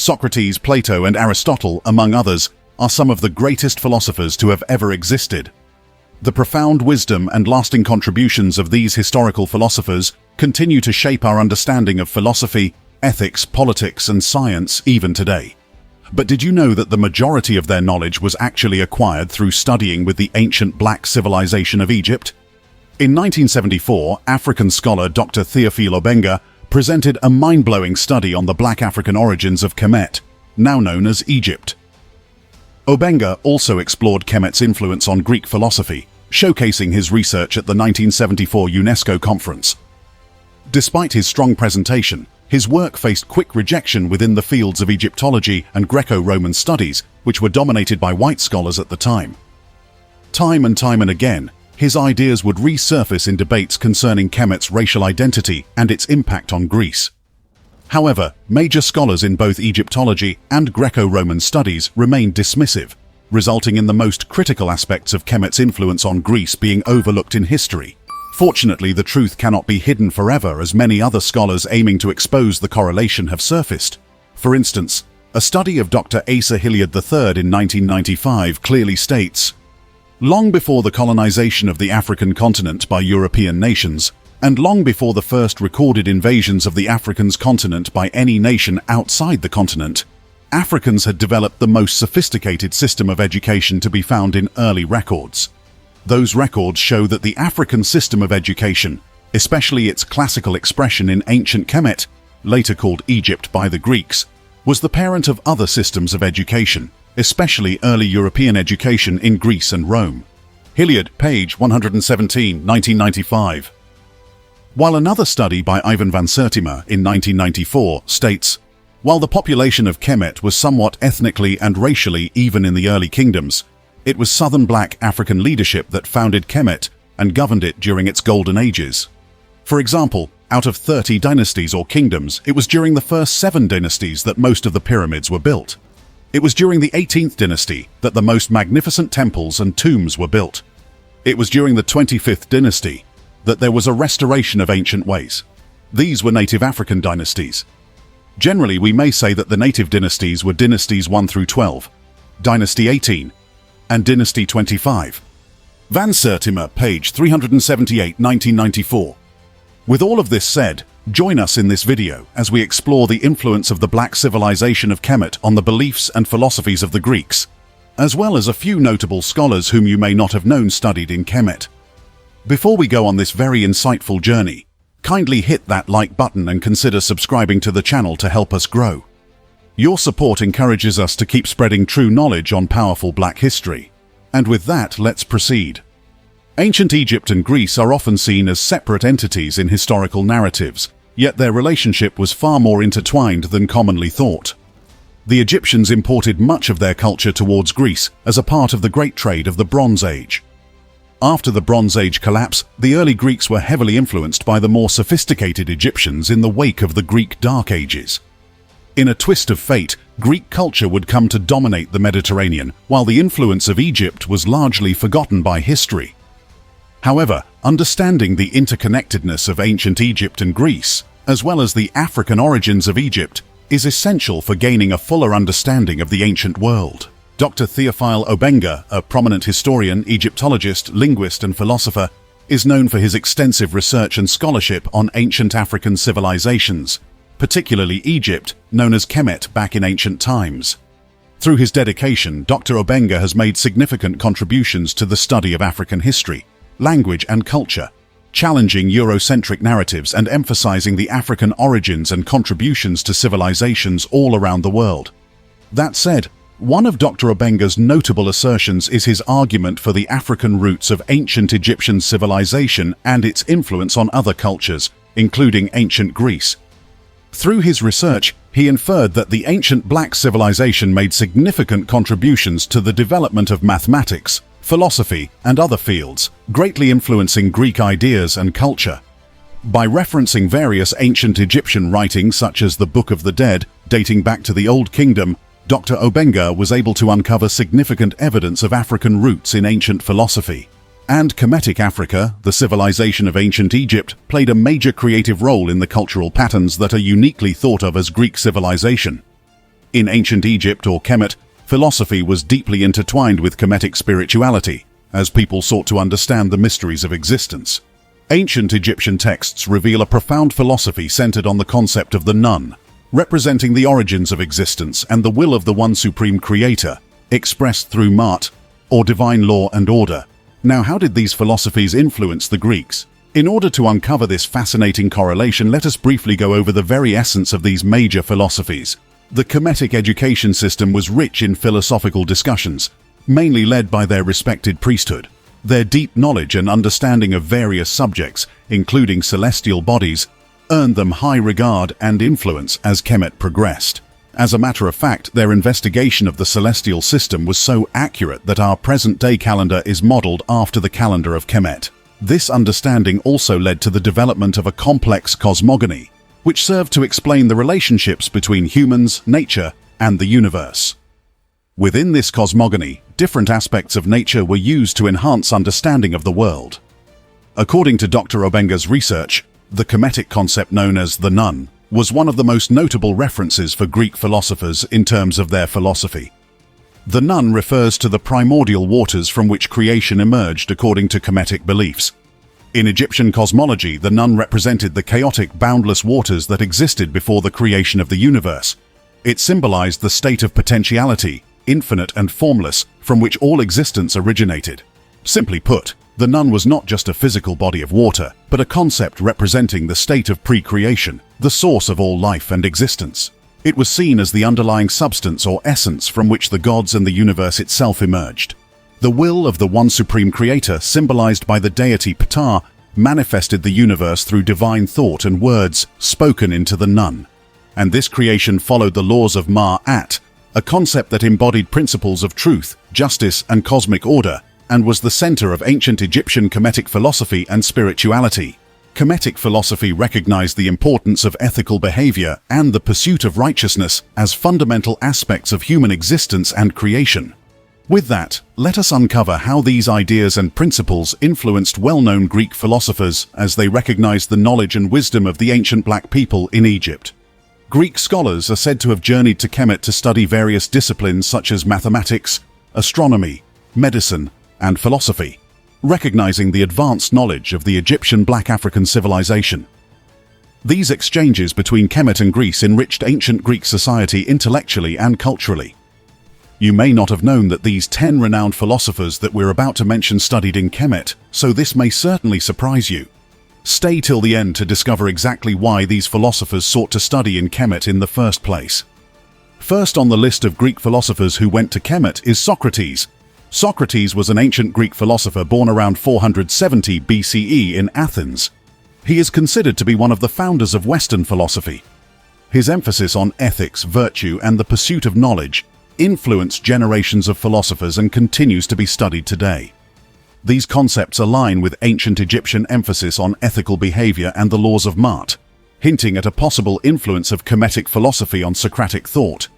Socrates, Plato, and Aristotle, among others, are some of the greatest philosophers to have ever existed. The profound wisdom and lasting contributions of these historical philosophers continue to shape our understanding of philosophy, ethics, politics, and science even today. But did you know that the majority of their knowledge was actually acquired through studying with the ancient black civilization of Egypt? In 1974, African scholar Dr. Théophile Obenga presented a mind-blowing study on the black African origins of Kemet, now known as Egypt. Obenga also explored Kemet's influence on Greek philosophy, showcasing his research at the 1974 UNESCO conference. Despite his strong presentation, his work faced quick rejection within the fields of Egyptology and Greco-Roman studies, which were dominated by white scholars at the time. Time and again, his ideas would resurface in debates concerning Kemet's racial identity and its impact on Greece. However, major scholars in both Egyptology and Greco-Roman studies remained dismissive, resulting in the most critical aspects of Kemet's influence on Greece being overlooked in history. Fortunately, the truth cannot be hidden forever, as many other scholars aiming to expose the correlation have surfaced. For instance, a study of Dr. Asa Hilliard III in 1995 clearly states, "Long before the colonization of the African continent by European nations, and long before the first recorded invasions of the African continent by any nation outside the continent, Africans had developed the most sophisticated system of education to be found in early records. Those records show that the African system of education, especially its classical expression in ancient Kemet, later called Egypt by the Greeks, was the parent of other systems of education, especially early European education in Greece and Rome." Hilliard, page 117, 1995. While another study by Ivan van Sertima in 1994 states, "While the population of Kemet was somewhat ethnically and racially even in the early kingdoms, it was southern black African leadership that founded Kemet and governed it during its golden ages. For example, out of 30 dynasties or kingdoms, it was during the first 7 dynasties that most of the pyramids were built. It was during the 18th dynasty that the most magnificent temples and tombs were built. It was during the 25th dynasty that there was a restoration of ancient ways. These were native African dynasties. Generally, we may say that the native dynasties were dynasties 1 through 12, dynasty 18, and dynasty 25. Van Sertima, page 378, 1994. With all of this said, join us in this video as we explore the influence of the black civilization of Kemet on the beliefs and philosophies of the Greeks, as well as a few notable scholars whom you may not have known studied in Kemet. Before we go on this very insightful journey, kindly hit that like button and consider subscribing to the channel to help us grow. Your support encourages us to keep spreading true knowledge on powerful black history. And with that, let's proceed. Ancient Egypt and Greece are often seen as separate entities in historical narratives, yet their relationship was far more intertwined than commonly thought. The Egyptians imported much of their culture towards Greece as a part of the Great Trade of the Bronze Age. After the Bronze Age collapse, the early Greeks were heavily influenced by the more sophisticated Egyptians in the wake of the Greek Dark Ages. In a twist of fate, Greek culture would come to dominate the Mediterranean, while the influence of Egypt was largely forgotten by history. However, understanding the interconnectedness of ancient Egypt and Greece, as well as the African origins of Egypt, is essential for gaining a fuller understanding of the ancient world. Dr. Théophile Obenga, a prominent historian, Egyptologist, linguist, and philosopher, is known for his extensive research and scholarship on ancient African civilizations, particularly Egypt, known as Kemet back in ancient times. Through his dedication, Dr. Obenga has made significant contributions to the study of African history, language, and culture, challenging Eurocentric narratives and emphasizing the African origins and contributions to civilizations all around the world. That said, one of Dr. Obenga's notable assertions is his argument for the African roots of ancient Egyptian civilization and its influence on other cultures, including ancient Greece. Through his research, he inferred that the ancient black civilization made significant contributions to the development of mathematics, philosophy, and other fields, greatly influencing Greek ideas and culture. By referencing various ancient Egyptian writings such as the Book of the Dead, dating back to the Old Kingdom, Dr. Obenga was able to uncover significant evidence of African roots in ancient philosophy. And Kemetic Africa, the civilization of ancient Egypt, played a major creative role in the cultural patterns that are uniquely thought of as Greek civilization. In ancient Egypt or Kemet, philosophy was deeply intertwined with Kemetic spirituality, as people sought to understand the mysteries of existence. Ancient Egyptian texts reveal a profound philosophy centered on the concept of the nun, representing the origins of existence and the will of the one supreme creator, expressed through Ma'at, or divine law and order. Now, how did these philosophies influence the Greeks? In order to uncover this fascinating correlation, let us briefly go over the very essence of these major philosophies. The Kemetic education system was rich in philosophical discussions, mainly led by their respected priesthood. Their deep knowledge and understanding of various subjects, including celestial bodies, earned them high regard and influence as Kemet progressed. As a matter of fact, their investigation of the celestial system was so accurate that our present-day calendar is modeled after the calendar of Kemet. This understanding also led to the development of a complex cosmogony, which served to explain the relationships between humans, nature, and the universe. Within this cosmogony, different aspects of nature were used to enhance understanding of the world. According to Dr. Obenga's research, the Kemetic concept known as the nun was one of the most notable references for Greek philosophers in terms of their philosophy. The nun refers to the primordial waters from which creation emerged according to Kemetic beliefs. In Egyptian cosmology, the nun represented the chaotic, boundless waters that existed before the creation of the universe. It symbolized the state of potentiality, infinite and formless, from which all existence originated. Simply put, the nun was not just a physical body of water, but a concept representing the state of pre-creation, the source of all life and existence. It was seen as the underlying substance or essence from which the gods and the universe itself emerged. The will of the one supreme creator, symbolized by the deity Ptah, manifested the universe through divine thought and words spoken into the nun. And this creation followed the laws of Ma'at, a concept that embodied principles of truth, justice, and cosmic order, and was the center of ancient Egyptian Kemetic philosophy and spirituality. Kemetic philosophy recognized the importance of ethical behavior and the pursuit of righteousness as fundamental aspects of human existence and creation. With that, let us uncover how these ideas and principles influenced well-known Greek philosophers as they recognized the knowledge and wisdom of the ancient black people in Egypt. Greek scholars are said to have journeyed to Kemet to study various disciplines such as mathematics, astronomy, medicine, and philosophy, recognizing the advanced knowledge of the Egyptian Black African civilization. These exchanges between Kemet and Greece enriched ancient Greek society intellectually and culturally. You may not have known that these 10 renowned philosophers that we're about to mention studied in Kemet, so this may certainly surprise you. Stay till the end to discover exactly why these philosophers sought to study in Kemet in the first place. First on the list of Greek philosophers who went to Kemet is Socrates. Socrates was an ancient Greek philosopher born around 470 BCE in Athens. He is considered to be one of the founders of Western philosophy. His emphasis on ethics, virtue, and the pursuit of knowledge influenced generations of philosophers and continues to be studied today. These concepts align with ancient Egyptian emphasis on ethical behavior and the laws of Ma'at, hinting at a possible influence of Kemetic philosophy on Socratic thought.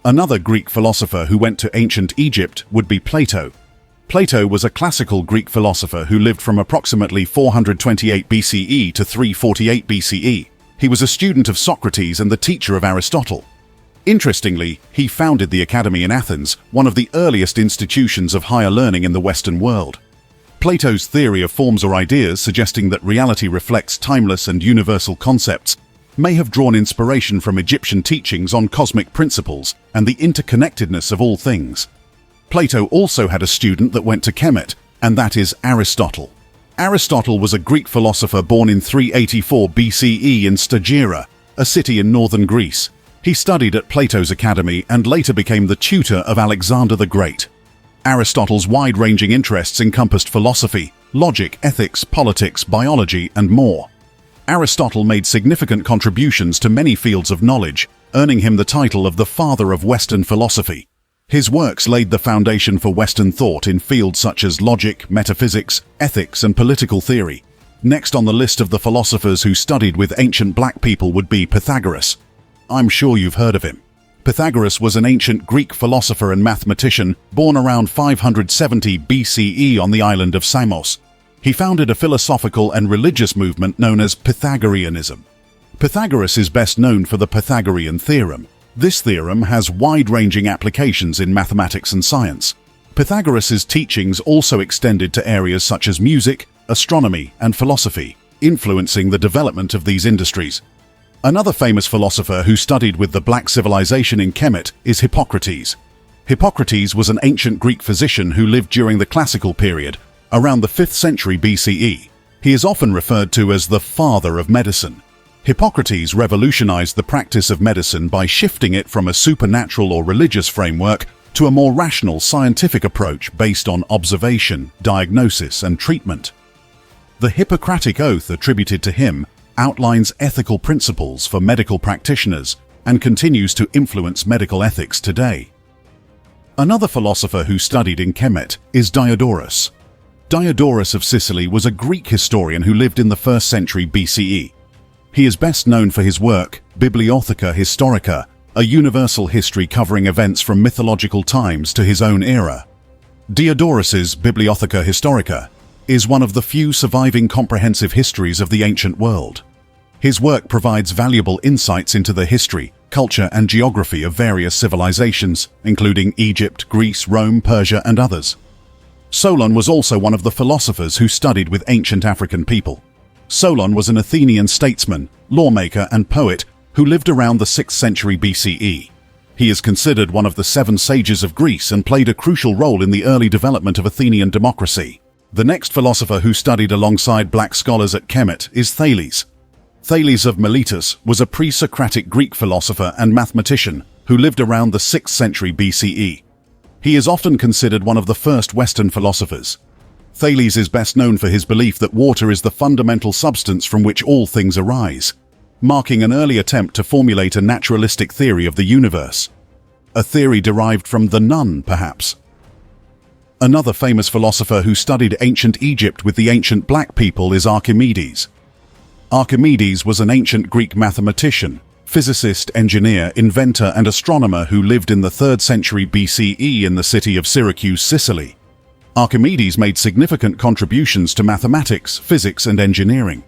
Another Greek philosopher who went to ancient Egypt would be Plato. Plato was a classical Greek philosopher who lived from approximately 428 BCE to 348 BCE. He was a student of Socrates and the teacher of Aristotle. Interestingly, he founded the Academy in Athens, one of the earliest institutions of higher learning in the Western world. Plato's theory of forms or ideas, suggesting that reality reflects timeless and universal concepts, may have drawn inspiration from Egyptian teachings on cosmic principles and the interconnectedness of all things. Plato also had a student that went to Kemet, and that is Aristotle. Aristotle was a Greek philosopher born in 384 BCE in Stagira, a city in northern Greece. He studied at Plato's Academy and later became the tutor of Alexander the Great. Aristotle's wide-ranging interests encompassed philosophy, logic, ethics, politics, biology, and more. Aristotle made significant contributions to many fields of knowledge, earning him the title of the father of Western philosophy. His works laid the foundation for Western thought in fields such as logic, metaphysics, ethics, and political theory. Next on the list of the philosophers who studied with ancient black people would be Pythagoras. I'm sure you've heard of him. Pythagoras was an ancient Greek philosopher and mathematician born around 570 BCE on the island of Samos. He founded a philosophical and religious movement known as Pythagoreanism. Pythagoras is best known for the Pythagorean theorem, This theorem has wide-ranging applications in mathematics and science. Pythagoras' teachings also extended to areas such as music, astronomy, and philosophy, influencing the development of these industries. Another famous philosopher who studied with the Black civilization in Kemet is Hippocrates. Hippocrates was an ancient Greek physician who lived during the classical period, around the 5th century BCE. He is often referred to as the father of medicine. Hippocrates revolutionized the practice of medicine by shifting it from a supernatural or religious framework to a more rational scientific approach based on observation, diagnosis, and treatment. The Hippocratic Oath attributed to him outlines ethical principles for medical practitioners and continues to influence medical ethics today. Another philosopher who studied in Kemet is Diodorus. Diodorus of Sicily was a Greek historian who lived in the 1st century BCE. He is best known for his work, Bibliotheca Historica, a universal history covering events from mythological times to his own era. Diodorus's Bibliotheca Historica is one of the few surviving comprehensive histories of the ancient world. His work provides valuable insights into the history, culture, and geography of various civilizations, including Egypt, Greece, Rome, Persia, and others. Solon was also one of the philosophers who studied with ancient African people. Solon was an Athenian statesman, lawmaker, and poet who lived around the 6th century BCE. He is considered one of the 7 sages of Greece and played a crucial role in the early development of Athenian democracy. The next philosopher who studied alongside black scholars at Kemet is Thales. Thales of Miletus was a pre-Socratic Greek philosopher and mathematician who lived around the 6th century BCE. He is often considered one of the first Western philosophers. Thales is best known for his belief that water is the fundamental substance from which all things arise, marking an early attempt to formulate a naturalistic theory of the universe. A theory derived from the nun, perhaps. Another famous philosopher who studied ancient Egypt with the ancient black people is Archimedes. Archimedes was an ancient Greek mathematician, physicist, engineer, inventor, and astronomer who lived in the 3rd century BCE in the city of Syracuse, Sicily. Archimedes made significant contributions to mathematics, physics, and engineering.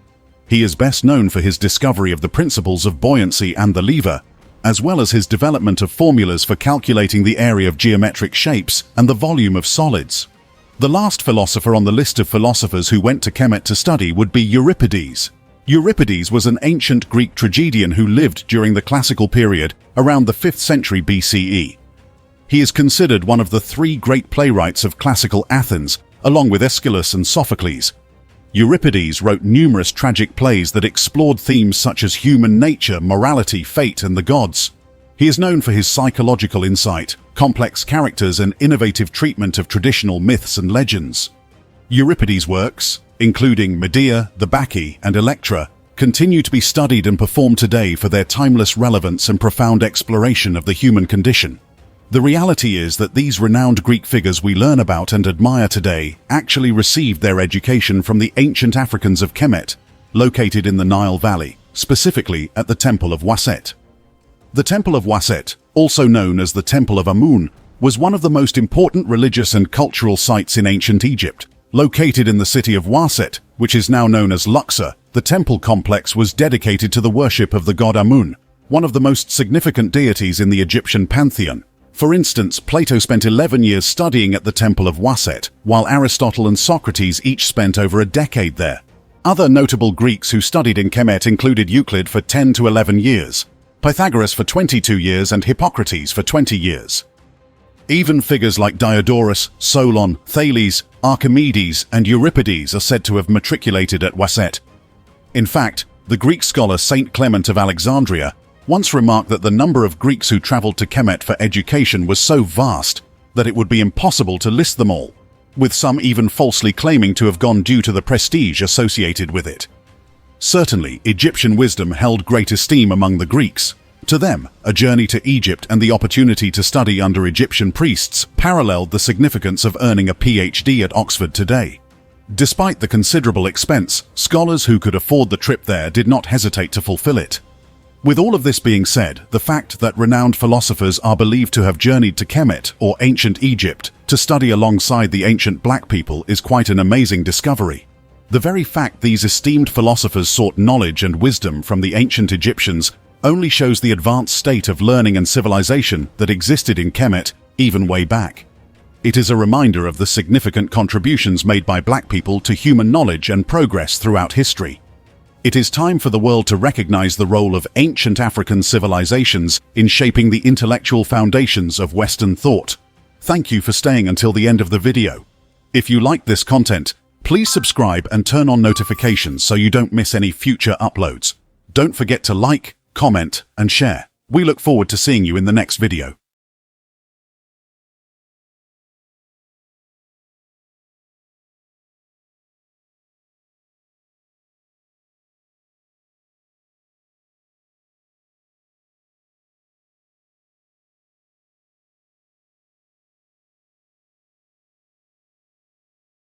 He is best known for his discovery of the principles of buoyancy and the lever, as well as his development of formulas for calculating the area of geometric shapes and the volume of solids. The last philosopher on the list of philosophers who went to Kemet to study would be Euripides. Euripides was an ancient Greek tragedian who lived during the classical period around the 5th century BCE. He is considered one of the 3 great playwrights of classical Athens, along with Aeschylus and Sophocles. Euripides wrote numerous tragic plays that explored themes such as human nature, morality, fate, and the gods. He is known for his psychological insight, complex characters, and innovative treatment of traditional myths and legends. Euripides' works, including Medea, the Bacchae, and Electra, continue to be studied and performed today for their timeless relevance and profound exploration of the human condition. The reality is that these renowned Greek figures we learn about and admire today actually received their education from the ancient Africans of Kemet, located in the Nile Valley, specifically at the Temple of Waset. The Temple of Waset, also known as the Temple of Amun, was one of the most important religious and cultural sites in ancient Egypt. Located in the city of Waset, which is now known as Luxor, the temple complex was dedicated to the worship of the god Amun, one of the most significant deities in the Egyptian pantheon. For instance, Plato spent 11 years studying at the Temple of Waset, while Aristotle and Socrates each spent over a decade there. Other notable Greeks who studied in Kemet included Euclid for 10 to 11 years, Pythagoras for 22 years, and Hippocrates for 20 years. Even figures like Diodorus, Solon, Thales, Archimedes, and Euripides are said to have matriculated at Waset. In fact, the Greek scholar Saint Clement of Alexandria once remarked that the number of Greeks who traveled to Kemet for education was so vast that it would be impossible to list them all, with some even falsely claiming to have gone due to the prestige associated with it. Certainly, Egyptian wisdom held great esteem among the Greeks. To them, a journey to Egypt and the opportunity to study under Egyptian priests paralleled the significance of earning a PhD at Oxford today. Despite the considerable expense, scholars who could afford the trip there did not hesitate to fulfill it. With all of this being said, the fact that renowned philosophers are believed to have journeyed to Kemet, or ancient Egypt, to study alongside the ancient black people is quite an amazing discovery. The very fact these esteemed philosophers sought knowledge and wisdom from the ancient Egyptians only shows the advanced state of learning and civilization that existed in Kemet even way back. It is a reminder of the significant contributions made by Black people to human knowledge and progress throughout history. It is time for the world to recognize the role of ancient African civilizations in shaping the intellectual foundations of Western thought. Thank you for staying until the end of the video. If you like this content, please subscribe and turn on notifications so you don't miss any future uploads. Don't forget to like, comment, and share. We look forward to seeing you in the next video.